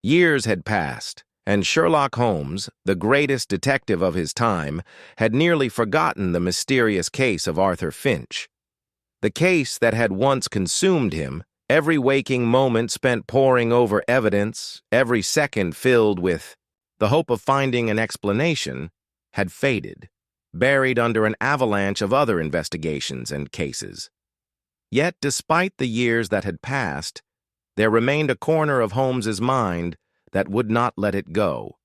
Years had passed, and Sherlock Holmes, the greatest detective of his time, had nearly forgotten the mysterious case of Arthur Finch. The case that had once consumed him, every waking moment spent poring over evidence, every second filled with the hope of finding an explanation, had faded, buried under an avalanche of other investigations and cases. Yet, despite the years that had passed, there remained a corner of Holmes's mind that would not let it go.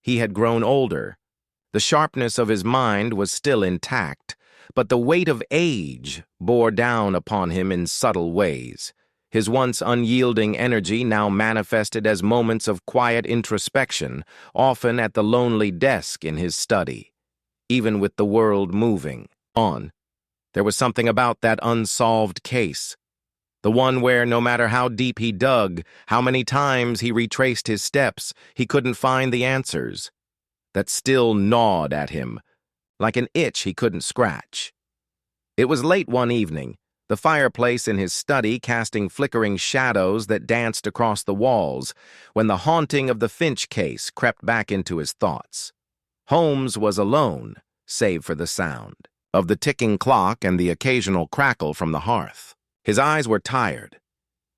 He had grown older. The sharpness of his mind was still intact, but the weight of age bore down upon him in subtle ways. His once unyielding energy now manifested as moments of quiet introspection, often at the lonely desk in his study. Even with the world moving on, there was something about that unsolved case. The one where, no matter how deep he dug, how many times he retraced his steps, he couldn't find the answers. That still gnawed at him, like an itch he couldn't scratch. It was late one evening, the fireplace in his study casting flickering shadows that danced across the walls, when the haunting of the Finch case crept back into his thoughts. Holmes was alone, save for the sound of the ticking clock and the occasional crackle from the hearth. His eyes were tired,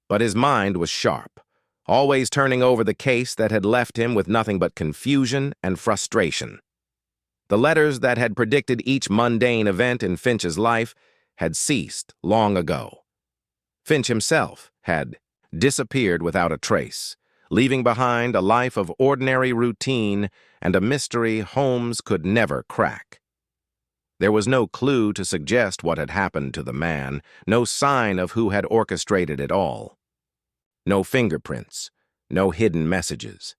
but his mind was sharp, always turning over the case that had left him with nothing but confusion and frustration. The letters that had predicted each mundane event in Finch's life had ceased long ago. Finch himself had disappeared without a trace, leaving behind a life of ordinary routine and a mystery Holmes could never crack. There was no clue to suggest what had happened to the man, no sign of who had orchestrated it all. No fingerprints, no hidden messages.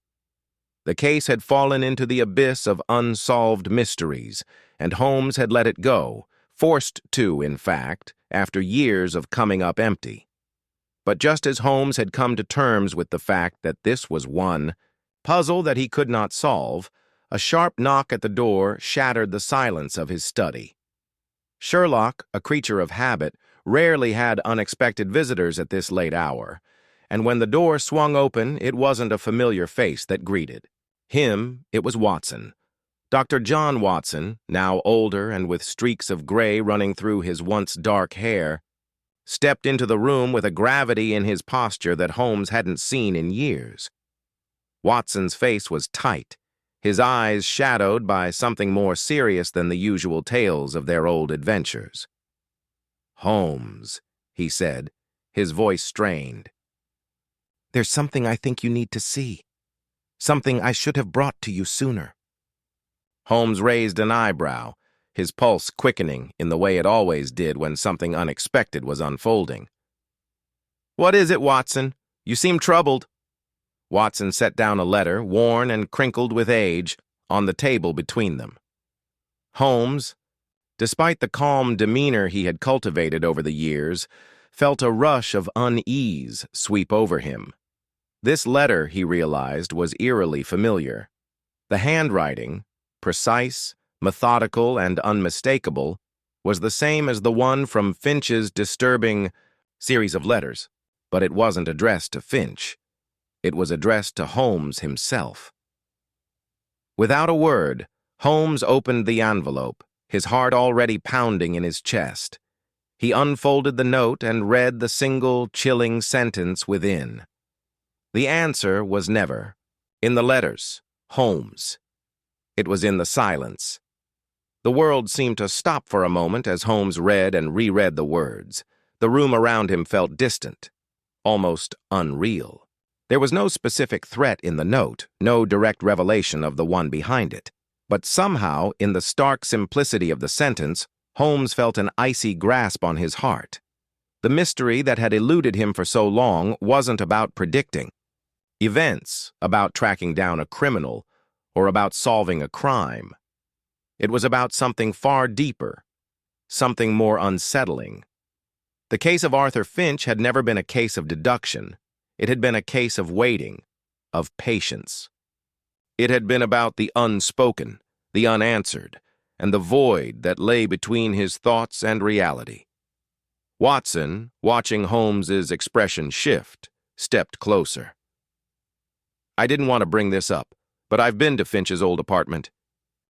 The case had fallen into the abyss of unsolved mysteries, and Holmes had let it go, forced to, in fact, after years of coming up empty. But just as Holmes had come to terms with the fact that this was one puzzle that he could not solve, a sharp knock at the door shattered the silence of his study. Sherlock, a creature of habit, rarely had unexpected visitors at this late hour, and when the door swung open, it wasn't a familiar face that greeted him. It was Watson. Dr. John Watson, now older and with streaks of gray running through his once dark hair, stepped into the room with a gravity in his posture that Holmes hadn't seen in years. Watson's face was tight, his eyes shadowed by something more serious than the usual tales of their old adventures. "Holmes," he said, his voice strained. "There's something I think you need to see. Something I should have brought to you sooner." Holmes raised an eyebrow, his pulse quickening in the way it always did when something unexpected was unfolding. "What is it, Watson? You seem troubled." Watson set down a letter, worn and crinkled with age, on the table between them. Holmes, despite the calm demeanor he had cultivated over the years, felt a rush of unease sweep over him. This letter, he realized, was eerily familiar. The handwriting, precise, methodical, and unmistakable, was the same as the one from Finch's disturbing series of letters, but it wasn't addressed to Finch. It was addressed to Holmes himself. Without a word, Holmes opened the envelope, his heart already pounding in his chest. He unfolded the note and read the single, chilling sentence within. The answer was never in the letters, Holmes. It was in the silence. The world seemed to stop for a moment as Holmes read and reread the words. The room around him felt distant, almost unreal. There was no specific threat in the note, no direct revelation of the one behind it. But somehow, in the stark simplicity of the sentence, Holmes felt an icy grasp on his heart. The mystery that had eluded him for so long wasn't about predicting events, about tracking down a criminal, or about solving a crime. It was about something far deeper, something more unsettling. The case of Arthur Finch had never been a case of deduction. It had been a case of waiting, of patience. It had been about the unspoken, the unanswered, and the void that lay between his thoughts and reality. Watson, watching Holmes's expression shift, stepped closer. I didn't want to bring this up, but I've been to Finch's old apartment.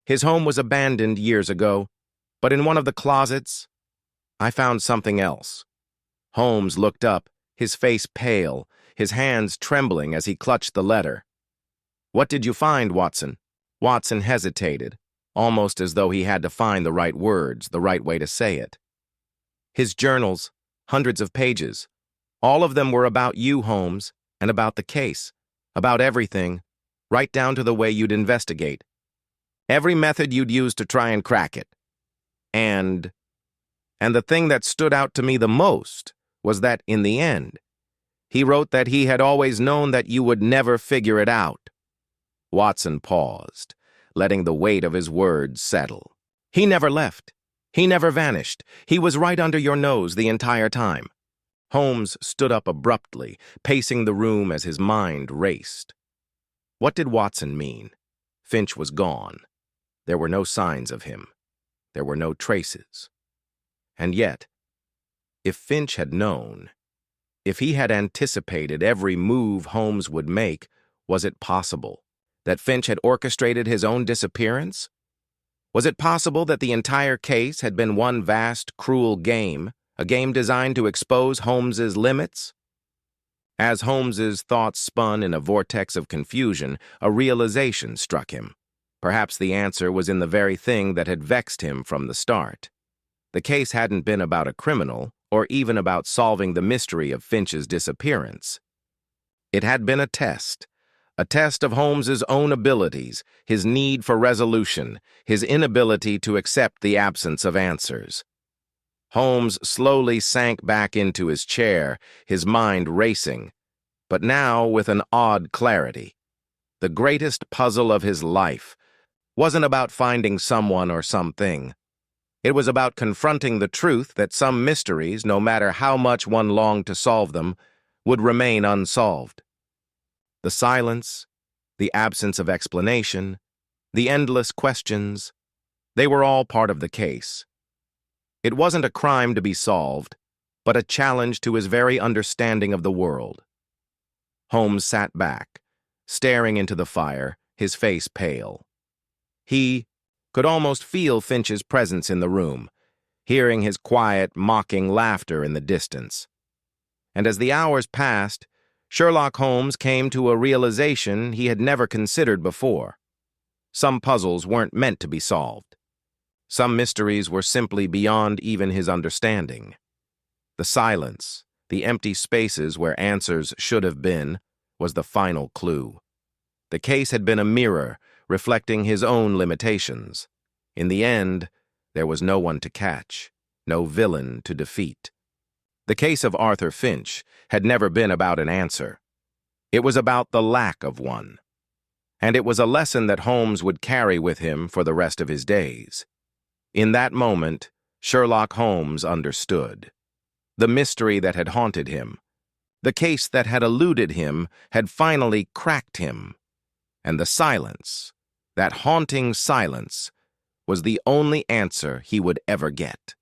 His home was abandoned years ago, but in one of the closets, I found something else." Holmes looked up, his face pale, his hands trembling as he clutched the letter. "What did you find, Watson?" Watson hesitated, almost as though he had to find the right words, the right way to say it. "His journals, hundreds of pages. All of them were about you, Holmes, and about the case, about everything, right down to the way you'd investigate. Every method you'd use to try and crack it. And the thing that stood out to me the most was that, in the end, he wrote that he had always known that you would never figure it out." Watson paused, letting the weight of his words settle. "He never left. He never vanished. He was right under your nose the entire time." Holmes stood up abruptly, pacing the room as his mind raced. What did Watson mean? Finch was gone. There were no signs of him. There were no traces. And yet, if Finch had known, if he had anticipated every move Holmes would make, was it possible that Finch had orchestrated his own disappearance? Was it possible that the entire case had been one vast, cruel game, a game designed to expose Holmes's limits? As Holmes's thoughts spun in a vortex of confusion, a realization struck him. Perhaps the answer was in the very thing that had vexed him from the start. The case hadn't been about a criminal, or even about solving the mystery of Finch's disappearance. It had been a test of Holmes's own abilities, his need for resolution, his inability to accept the absence of answers. Holmes slowly sank back into his chair, his mind racing, but now with an odd clarity. The greatest puzzle of his life wasn't about finding someone or something. It was about confronting the truth that some mysteries, no matter how much one longed to solve them, would remain unsolved. The silence, the absence of explanation, the endless questions, they were all part of the case. It wasn't a crime to be solved, but a challenge to his very understanding of the world. Holmes sat back, staring into the fire, his face pale. He could almost feel Finch's presence in the room, hearing his quiet, mocking laughter in the distance. And as the hours passed, Sherlock Holmes came to a realization he had never considered before. Some puzzles weren't meant to be solved. Some mysteries were simply beyond even his understanding. The silence, the empty spaces where answers should have been, was the final clue. The case had been a mirror, reflecting his own limitations. In the end, there was no one to catch, no villain to defeat. The case of Arthur Finch had never been about an answer. It was about the lack of one. And it was a lesson that Holmes would carry with him for the rest of his days. In that moment, Sherlock Holmes understood. The mystery that had haunted him, the case that had eluded him, had finally cracked him. And the silence, that haunting silence, was the only answer he would ever get.